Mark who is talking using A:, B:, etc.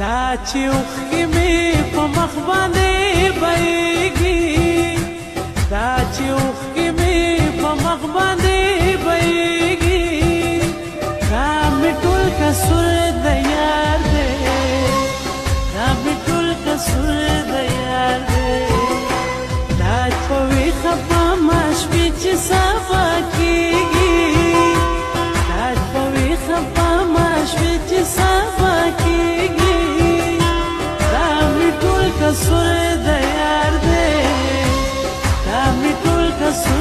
A: دا چې اوښکې مې په مخ باندې بهیږي دا چې اوښکې مې په مخ باندې بهیږي دا مې ټول قصور د یار دی دا مې ټول قصور د یار دی دا په ویښه په ما شپې چې سبا کېږي دا په ویښه په ما شپې چې سبا کېږي قصور د یار دی دا مې ټول قصور